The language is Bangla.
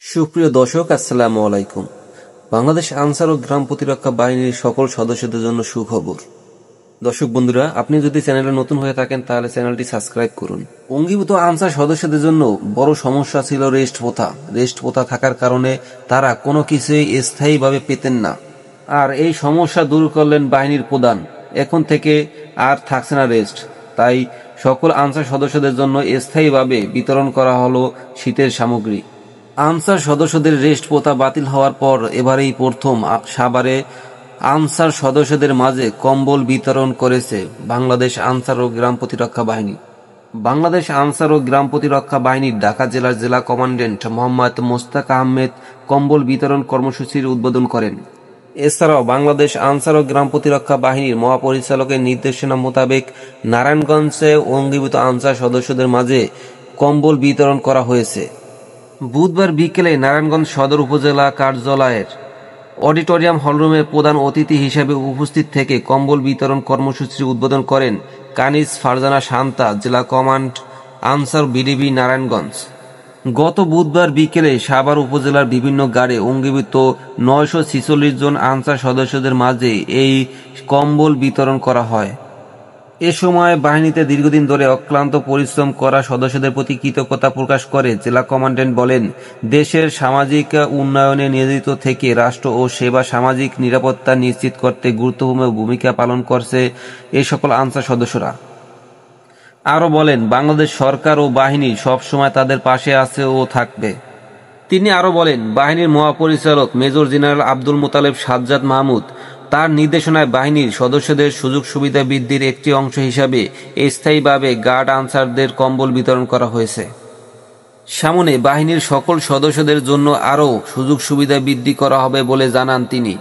সুপ্রিয় দর্শক, আসসালামু আলাইকুম। বাংলাদেশ আনসার ও গ্রাম প্রতিরক্ষা বাহিনীর সকল সদস্যদের জন্য সুখবর। দর্শক বন্ধুরা, আপনি যদি চ্যানেলে নতুন হয়ে থাকেন তাহলে চ্যানেলটি সাবস্ক্রাইব করুন। অঙ্গীভূত আনসার সদস্যদের জন্য বড় সমস্যা ছিল রেস্ট প্রথা থাকার কারণে তারা কোনো কিছুই স্থায়ীভাবে পেতেন না। আর এই সমস্যা দূর করলেন বাহিনীর প্রধান। এখন থেকে আর থাকছে না রেস্ট, তাই সকল আনসার সদস্যদের জন্য স্থায়ীভাবে বিতরণ করা হলো শীতের সামগ্রী। আনসার সদস্যদের রেস্ট প্রথা বাতিল হওয়ার পর এবারেই প্রথম সাভারে আনসার সদস্যদের মাঝে কম্বল বিতরণ করেছে বাংলাদেশ আনসার ও গ্রাম প্রতিরক্ষা বাহিনী। বাংলাদেশ আনসার ও গ্রাম প্রতিরক্ষা বাহিনীর ঢাকা জেলার জেলা কমান্ড্যান্ট মোহাম্মদ মোস্তাক আহমেদ কম্বল বিতরণ কর্মসূচির উদ্বোধন করেন। এছাড়াও বাংলাদেশ আনসার ও গ্রাম প্রতিরক্ষা বাহিনীর মহাপরিচালকের নির্দেশনা মোতাবেক নারায়ণগঞ্জে অঙ্গীভূত আনসার সদস্যদের মাঝে কম্বল বিতরণ করা হয়েছে। বুধবার বিকেলে নারায়ণগঞ্জ সদর উপজেলা কার্যালয়ের অডিটোরিয়াম হলরুমে প্রধান অতিথি হিসেবে উপস্থিত থেকে কম্বল বিতরণ কর্মসূচির উদ্বোধন করেন কানিজ ফারজানা শান্তা, জেলা কমান্ড আনসার বিডিবি নারায়ণগঞ্জ। গত বুধবার বিকেলে সাভার উপজেলার বিভিন্ন গাড়ে অঙ্গীভূত 946 জন আনসার সদস্যদের মাঝে এই কম্বল বিতরণ করা হয়। এ সময় বাহিনীতে দীর্ঘদিন ধরে অক্লান্ত পরিশ্রম করা সদস্যদের প্রতি কৃতজ্ঞতা প্রকাশ করে জেলা কমান্ড্যান্ট বলেন, দেশের সামাজিক উন্নয়নে নিয়োজিত থেকে রাষ্ট্র ও সেবা সামাজিক নিরাপত্তা নিশ্চিত করতে গুরুত্বপূর্ণ ভূমিকা পালন করছে এই সকল আনসার সদস্যরা। আরও বলেন, বাংলাদেশ সরকার ও বাহিনী সবসময় তাদের পাশে আছে ও থাকবে। তিনি আরও বলেন, বাহিনীর মহাপরিচালক মেজর জেনারেল আব্দুল মোতালেব সাজ্জাদ মাহমুদ তার নির্দেশনায় বাহিনীর সদস্যদের সুযোগ সুবিধা বৃদ্ধির একটি অংশ হিসাবে স্থায়ীভাবে গার্ড আনসারদের কম্বল বিতরণ করা হয়েছে। সামনে বাহিনীর সকল সদস্যদের জন্য আরও সুযোগ সুবিধা বৃদ্ধি করা হবে বলে জানান তিনি।